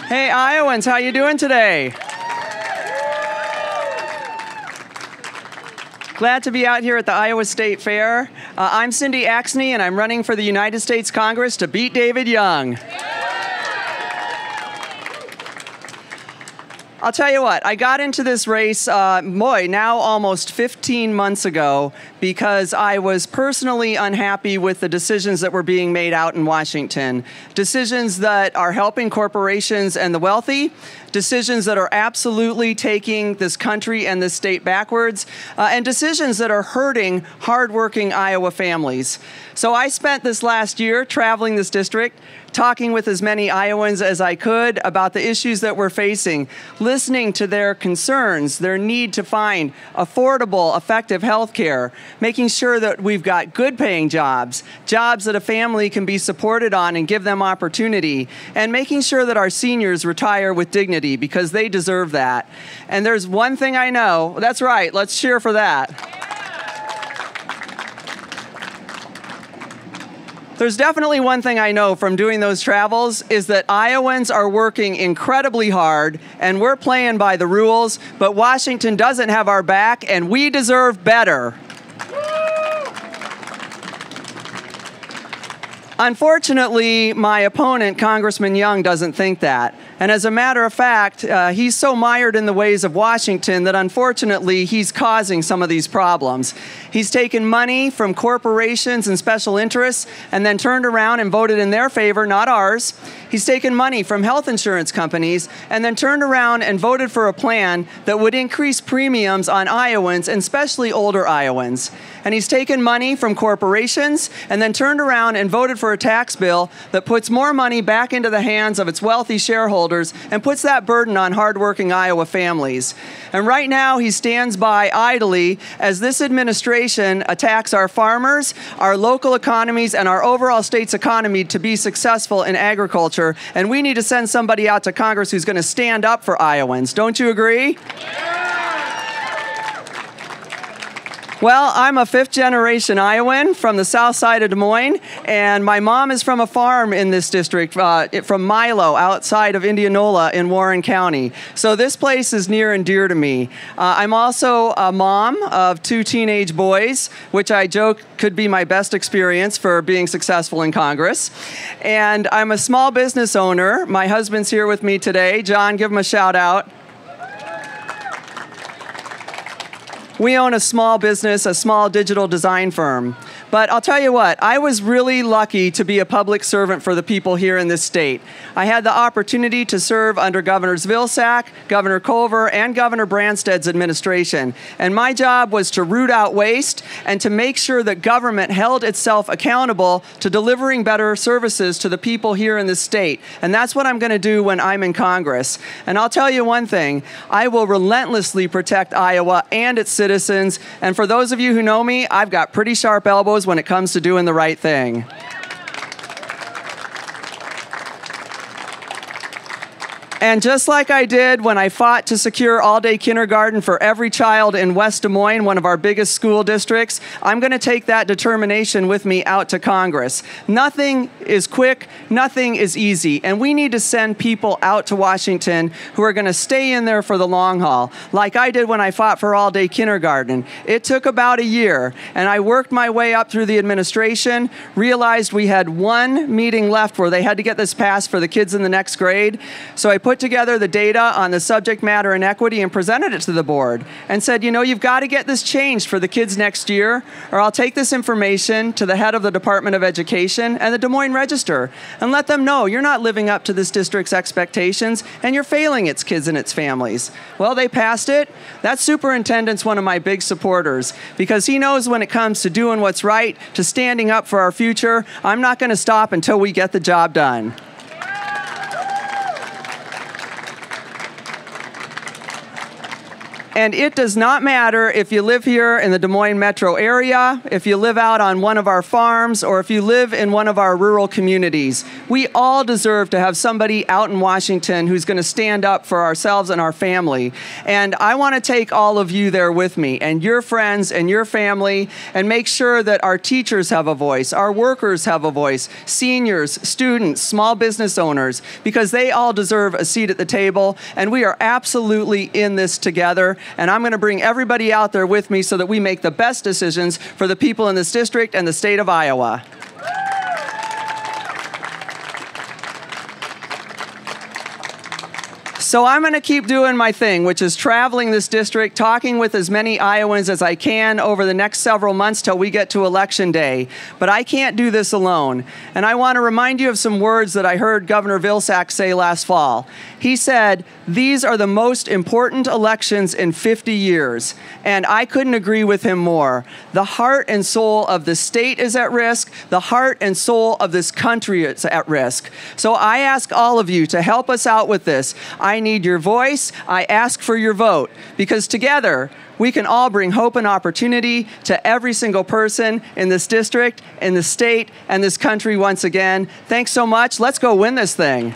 Hey, Iowans, how you doing today? Glad to be out here at the Iowa State Fair. I'm Cindy Axne, and I'm running for the United States Congress to beat David Young. I'll tell you what, I got into this race, now almost 15 months ago, because I was personally unhappy with the decisions that were being made out in Washington. Decisions that are helping corporations and the wealthy, decisions that are absolutely taking this country and this state backwards, and decisions that are hurting hardworking Iowa families. So I spent this last year traveling this district, talking with as many Iowans as I could about the issues that we're facing, listening to their concerns, their need to find affordable, effective health care, making sure that we've got good-paying jobs, jobs that a family can be supported on and give them opportunity, and making sure that our seniors retire with dignity because they deserve that. And there's one thing I know. That's right. Let's cheer for that. There's definitely one thing I know from doing those travels is that Iowans are working incredibly hard and we're playing by the rules, but Washington doesn't have our back and we deserve better. Unfortunately, my opponent, Congressman Young, doesn't think that. And as a matter of fact, he's so mired in the ways of Washington that unfortunately he's causing some of these problems. He's taken money from corporations and special interests and then turned around and voted in their favor, not ours. He's taken money from health insurance companies and then turned around and voted for a plan that would increase premiums on Iowans, and especially older Iowans. And he's taken money from corporations and then turned around and voted for a tax bill that puts more money back into the hands of its wealthy shareholders and puts that burden on hardworking Iowa families. And right now, he stands by idly as this administration attacks our farmers, our local economies, and our overall state's economy to be successful in agriculture. And we need to send somebody out to Congress who's going to stand up for Iowans. Don't you agree? Well, I'm a fifth-generation Iowan from the south side of Des Moines, and my mom is from a farm in this district, from Milo, outside of Indianola in Warren County. So this place is near and dear to me. I'm also a mom of 2 teenage boys, which I joke could be my best experience for being successful in Congress. And I'm a small business owner. My husband's here with me today. John, give him a shout out. We own a small business, a small digital design firm. But I'll tell you what, I was really lucky to be a public servant for the people here in this state. I had the opportunity to serve under Governors Vilsack, Governor Culver, and Governor Branstad's administration. And my job was to root out waste and to make sure that government held itself accountable to delivering better services to the people here in this state. And that's what I'm going to do when I'm in Congress. And I'll tell you one thing, I will relentlessly protect Iowa and its citizens. And for those of you who know me, I've got pretty sharp elbows when it comes to doing the right thing. And just like I did when I fought to secure all-day kindergarten for every child in West Des Moines, one of our biggest school districts, I'm going to take that determination with me out to Congress. Nothing is quick, nothing is easy, and we need to send people out to Washington who are going to stay in there for the long haul, like I did when I fought for all-day kindergarten. It took about a year, and I worked my way up through the administration, realized we had one meeting left where they had to get this passed for the kids in the next grade, so I put together the data on the subject matter inequity and presented it to the board and said, you know, you've got to get this changed for the kids next year, or I'll take this information to the head of the Department of Education and the Des Moines Register and let them know you're not living up to this district's expectations and you're failing its kids and its families. Well, they passed it. That superintendent's one of my big supporters because he knows when it comes to doing what's right, to standing up for our future, I'm not going to stop until we get the job done. And it does not matter if you live here in the Des Moines metro area, if you live out on one of our farms, or if you live in one of our rural communities. We all deserve to have somebody out in Washington who's going to stand up for ourselves and our family. And I want to take all of you there with me, and your friends and your family, and make sure that our teachers have a voice, our workers have a voice, seniors, students, small business owners, because they all deserve a seat at the table, and we are absolutely in this together. And I'm going to bring everybody out there with me so that we make the best decisions for the people in this district and the state of Iowa. So I'm going to keep doing my thing, which is traveling this district, talking with as many Iowans as I can over the next several months till we get to Election Day. But I can't do this alone. And I want to remind you of some words that I heard Governor Vilsack say last fall. He said, "These are the most important elections in 50 years. And I couldn't agree with him more. The heart and soul of the state is at risk. The heart and soul of this country is at risk. So I ask all of you to help us out with this. I need your voice. I ask for your vote, because together we can all bring hope and opportunity to every single person in this district, in the state, and this country once again. Thanks so much. Let's go win this thing."